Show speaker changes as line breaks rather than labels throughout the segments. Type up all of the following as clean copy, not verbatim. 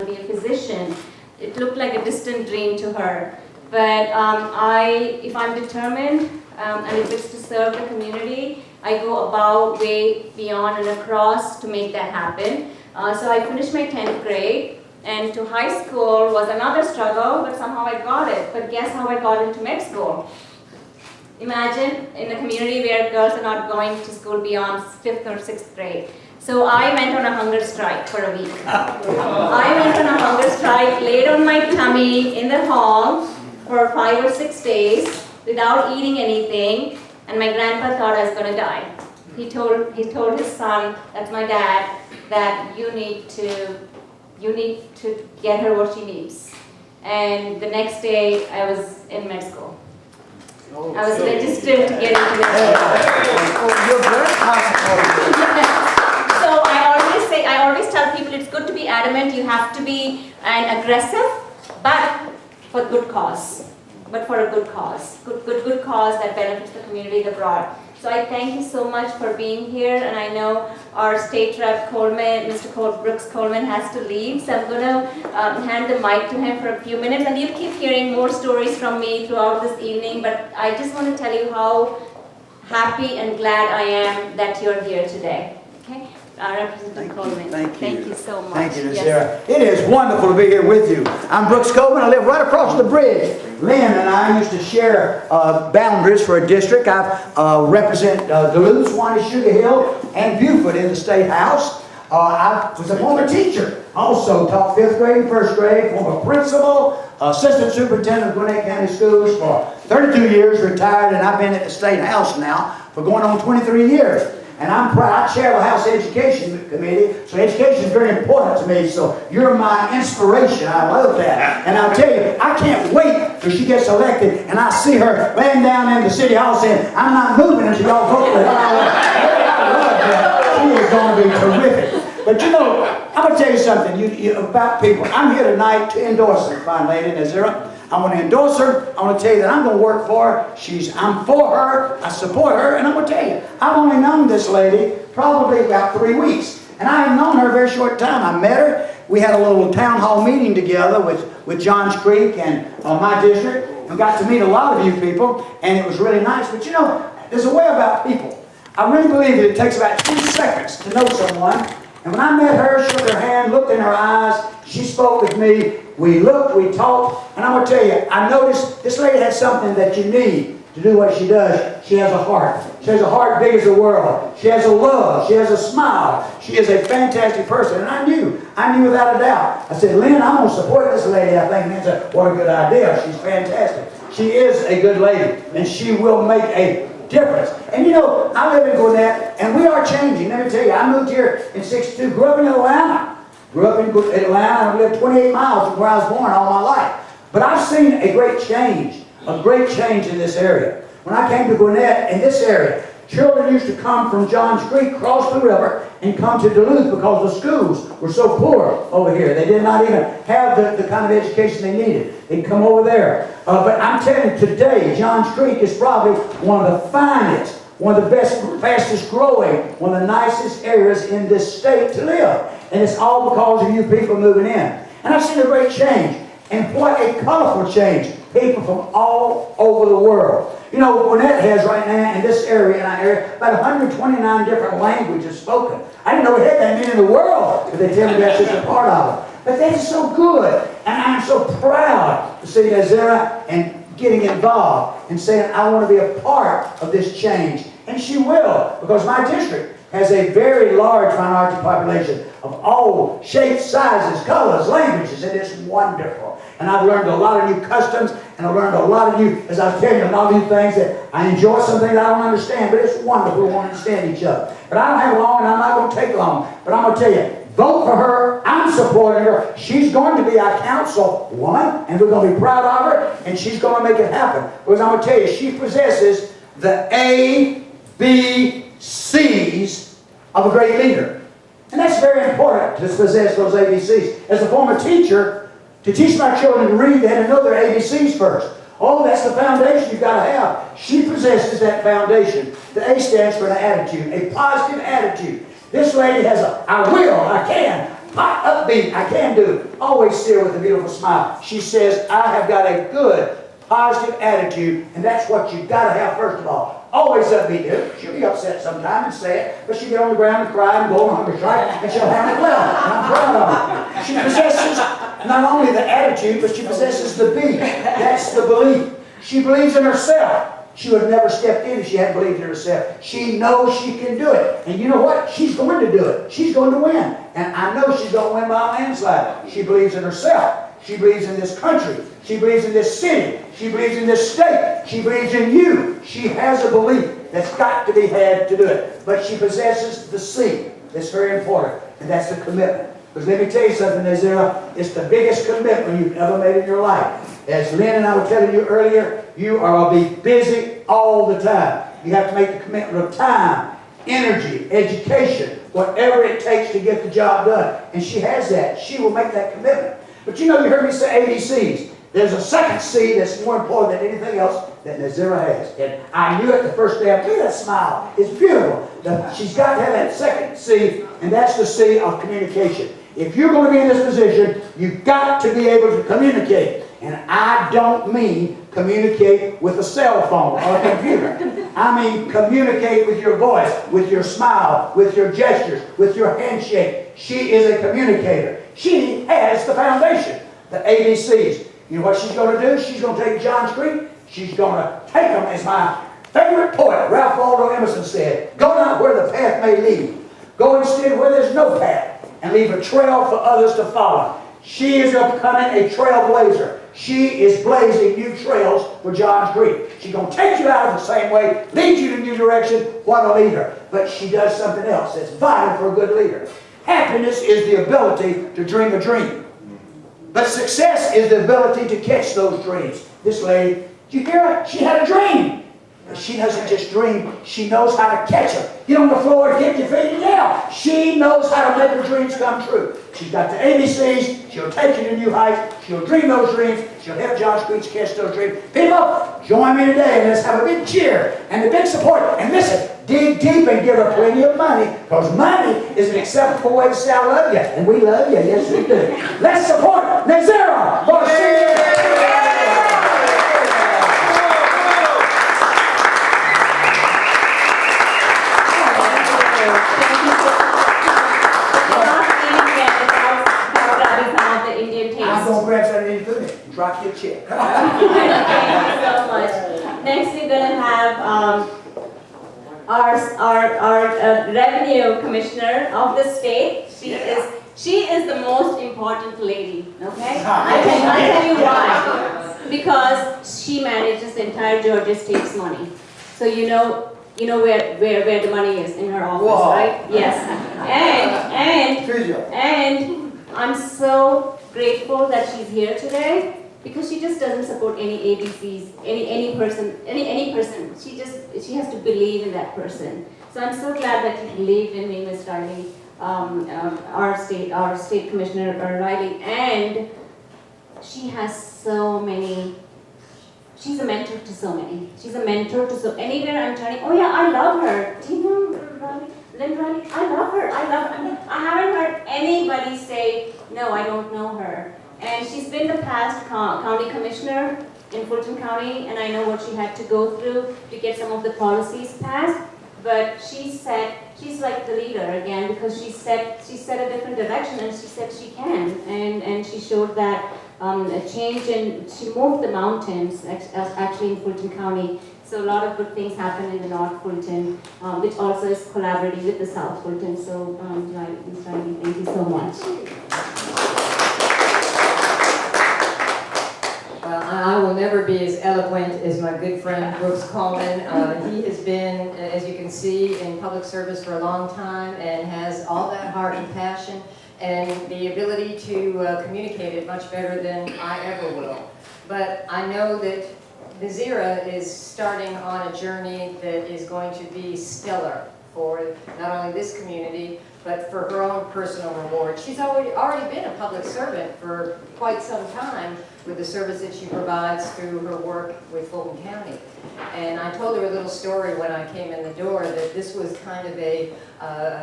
be a physician. It looked like a distant dream to her. But if I'm determined and if it's to serve the community, I go above, way beyond and across to make that happen. So I finished my 10th grade, and to high school was another struggle, but somehow I got it. But guess how I got into med school? Imagine in a community where girls are not going to school beyond 5th or 6th grade. So I went on a hunger strike for a week. I went on a hunger strike, laid on my tummy in the hall for 5 or 6 days without eating anything, and my grandpa thought I was going to die. He told his son, that's my dad, that you need to get her what she needs. And the next day I was in med school. I was registered to get into med school.
You're very possible.
So I always tell people it's good to be adamant, you have to be aggressive, but for good cause. But for a good cause. Good cause that benefits the community, the broad. So I thank you so much for being here, and I know our state rep Coleman, Mr. Brooks Coleman, has to leave, so I'm going to hand the mic to him for a few minutes, and you'll keep hearing more stories from me throughout this evening, but I just want to tell you how happy and glad I am that you're here today. Okay? Representative Coleman.
Thank you
so much.
Thank you, Ms. Sarah. It is wonderful to be here with you. I'm Brooks Coleman. I live right across the bridge. Lynn and I used to share boundaries for a district. I represent Duluth, Swanee, Sugar Hill, and Beaufort in the State House. I was a former teacher. Also taught 5th grade and 1st grade, former principal, assistant superintendent of Gwinnett County Schools for 32 years, retired, and I've been at the State House now for going on 23 years. And I'm proud, I chair the House Education Committee, so education is very important to me, so you're my inspiration. I love that. And I'll tell you, I can't wait till she gets elected and I see her laying down in the City Hall saying, I'm not moving until y'all vote for her. I love that. She is going to be terrific. But you know, I'm going to tell you something about people. I'm here tonight to endorse her, fine lady, Nazira. I want to endorse her. I want to tell you that I'm going to work for her. I'm for her. I support her. And I'm going to tell you, I've only known this lady probably about 3 weeks. And I have known her a very short time. I met her. We had a little town hall meeting together with Johns Creek and my district. And got to meet a lot of you people. And it was really nice. But you know, there's a way about people. I really believe that it takes about 10 seconds to know someone. And when I met her, shook her hand, looked in her eyes, she spoke with me. We looked, we talked, and I'm going to tell you, I noticed this lady has something that you need to do what she does. She has a heart. She has a heart big as the world. She has a love. She has a smile. She is a fantastic person. And I knew without a doubt. I said, Lynn, I'm going to support this lady. I think Lynn said, what a good idea. She's fantastic. She is a good lady, and she will make a difference. And you know, I live in Gwinnett, and we are changing. Let me tell you, I moved here in '62, grew up in Atlanta. Grew up in Atlanta and lived 28 miles from where I was born all my life. But I've seen a great change in this area. When I came to Gwinnett, in this area, children used to come from Johns Creek, cross the river, and come to Duluth because the schools were so poor over here. They did not even have the kind of education they needed. They'd come over there. But I'm telling you, today, Johns Creek is probably one of the finest, one of the best, fastest growing, one of the nicest areas in this state to live. And it's all because of you people moving in. And I've seen a great change. And what a colorful change. People from all over the world. You know, Gwinnett has right now in this area, about 129 different languages spoken. I didn't know we had that many in the world, but they tell me that's just a part of it. But that's so good. And I'm so proud to see Nazira and getting involved and saying, I want to be a part of this change. And she will, because my district has a very large minority population of all shapes, sizes, colors, languages, and it's wonderful. And I've learned a lot of new customs, and I've learned a lot of new, as I was telling you, a lot of new things that I enjoy, some things I don't understand, but it's wonderful to understand each other. But I don't have long, and I'm not going to take long, but I'm going to tell you, vote for her. I'm supporting her. She's going to be our councilwoman, and we're going to be proud of her, and she's going to make it happen. Because I'm going to tell you, she possesses the ABCs of a great leader. And that's very important to possess those ABCs. As a former teacher, to teach my children to read, they had to know their ABCs first. Oh, that's the foundation you've got to have. She possesses that foundation. The A stands for an attitude, a positive attitude. This lady has a I will, I can, hot, upbeat. I can do. Always see her with a beautiful smile. She says, I have got a good, positive attitude, and that's what you've got to have first of all. Always upbeat. She'll be upset sometime and say it, but she'll get on the ground and cry and go on hunger strike, and she'll handle it well. And I'm proud of her. She possesses not only the attitude, but she possesses the be. That's the belief. She believes in herself. She would have never stepped in if she hadn't believed in herself. She knows she can do it. And you know what? She's going to do it. She's going to win. And I know she's going to win by a landslide. She believes in herself. She believes in this country. She believes in this city. She believes in this state. She believes in you. She has a belief that's got to be had to do it. But she possesses the C. That's very important. And that's the commitment. Because let me tell you something, Nazira, it's the biggest commitment you've ever made in your life. As Lynn and I were telling you earlier, you are going to be busy all the time. You have to make the commitment of time, energy, education, whatever it takes to get the job done. And she has that. She will make that commitment. But you know, you heard me say ABCs. There's a second C that's more important than anything else that Nazira has. And I knew it the first day. Look at that smile. It's beautiful. She's got to have that second C, and that's the C of communication. If you're going to be in this position, you've got to be able to communicate. And I don't mean communicate with a cell phone or a computer. I mean communicate with your voice, with your smile, with your gestures, with your handshake. She is a communicator. She has the foundation, the ABCs. You know what she's going to do? She's going to take John Street. She's going to take them, as my favorite poet, Ralph Waldo Emerson said, go not where the path may lead. Go instead where there's no path, and leave a trail for others to follow. She is becoming a trailblazer. She is blazing new trails for John Street. She's going to take you out of the same way, lead you in a new direction. What a leader. But she does something else that's vital for a good leader. Happiness is the ability to dream a dream. But success is the ability to catch those dreams. This lady, did you hear it? She had a dream. But she doesn't just dream. She knows how to catch them. Get on the floor and hit your feet and yell. She knows how to make her dreams come true. She's got the ABCs. She'll take you to new heights. She'll dream those dreams. She'll help John Screech catch those dreams. People, join me today and let's have a big cheer and a big support. And listen, dig deep and give her plenty of money, because money is an acceptable way to say I love you. And we love you. Yes, we do. Let's support Nazira for singing. Drop your check.
Thank you so much. Next, we're going to have our revenue commissioner of the state. She is the most important lady. Okay, I tell you why. Because she manages the entire Georgia state's money. So you know where the money is in her office,
Whoa.
right? Yes. And I'm so grateful that she's here today. Because she just doesn't support any ABCs, any person. She has to believe in that person. So I'm so glad that you believed in me, Ms. Riley, our state commissioner Riley, and she has so many. She's a mentor to so many. She's a mentor to so anywhere I'm turning. Oh yeah, I love her. Do you know Riley? Lynn Riley? I love her. I haven't heard anybody say no. I don't know her. And she's been the past county commissioner in Fulton County, and I know what she had to go through to get some of the policies passed. But she's like the leader again, because she set a different direction, and she said she can, and she showed that a change, and she moved the mountains actually in Fulton County. So a lot of good things happen in the North Fulton, which also is collaborating with the South Fulton. So, Ms. Riley, thank you so much.
I will never be as eloquent as my good friend Brooks Coleman. He has been, as you can see, in public service for a long time and has all that heart and passion and the ability to communicate it much better than I ever will. But I know that Nazira is starting on a journey that is going to be stellar for not only this community, but for her own personal reward. She's already been a public servant for quite some time with the service that she provides through her work with Fulton County. And I told her a little story when I came in the door that this was kind of a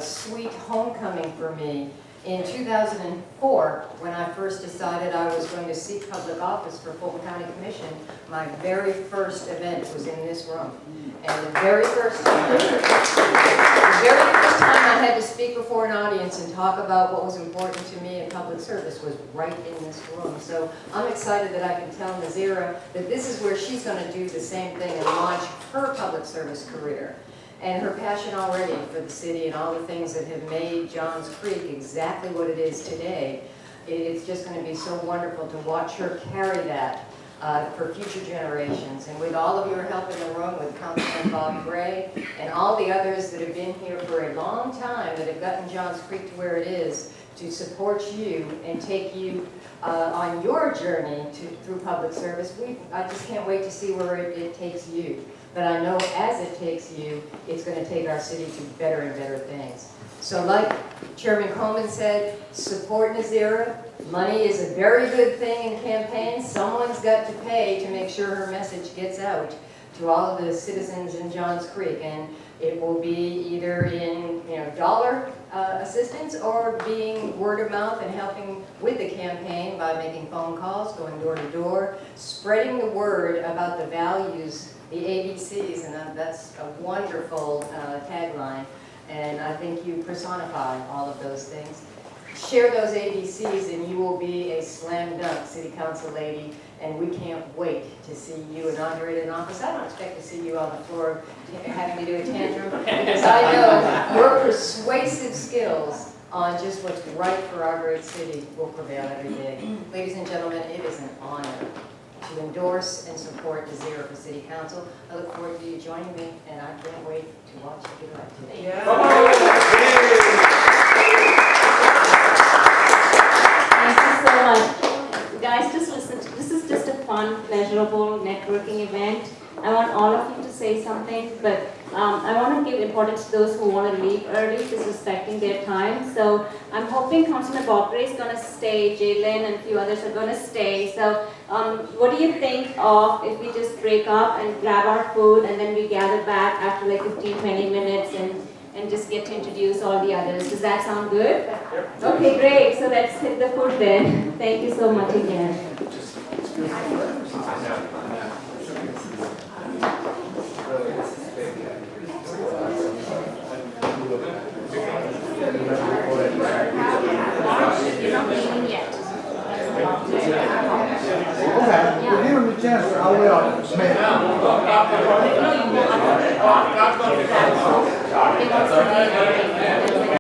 sweet homecoming for me. In 2004, when I first decided I was going to seek public office for Fulton County Commission, my very first event was in this room. And the very first time I had to speak before an audience and talk about what was important to me in public service was right in this room. So I'm excited that I can tell Nazira that this is where she's going to do the same thing and launch her public service career. And her passion already for the city and all the things that have made Johns Creek exactly what it is today, it's just going to be so wonderful to watch her carry that for future generations. And with all of your help in the room, with Councilman Bob Gray and all the others that have been here for a long time that have gotten Johns Creek to where it is, to support you and take you on your journey through public service, I just can't wait to see where it takes you. But I know as it takes you, it's going to take our city to better and better things. So like Chairman Coleman said, support Nazira. Money is a very good thing in campaigns. Someone's got to pay to make sure her message gets out to all of the citizens in Johns Creek. And it will be either in dollar assistance or being word of mouth and helping with the campaign by making phone calls, going door to door, spreading the word about the values, the ABCs, and that's a wonderful tagline. And I think you personify all of those things. Share those ABCs and you will be a slam dunk city council lady, and we can't wait to see you inaugurated in office. I don't expect to see you on the floor having to do a tantrum, because I know your persuasive skills on just what's right for our great city will prevail every day. Ladies and gentlemen, it is an honor to endorse and support Nazira for City Council. I look forward to you joining me, and I can't wait to watch you do that today.
Yeah.
Thank you so much. Guys, just listen. This is just a fun, pleasurable networking event. I want all of you to say something, but I want to give importance to those who want to leave early, just respecting their time. So I'm hoping Councilman Bob Gray is going to stay, Jay Lin and a few others are going to stay. So what do you think of if we just break up and grab our food and then we gather back after like 15-20 minutes and just get to introduce all the others? Does that sound good? Yep. Okay, great. So let's hit the food then. Thank you so much again.
Okay, we'll give him the chance, I will.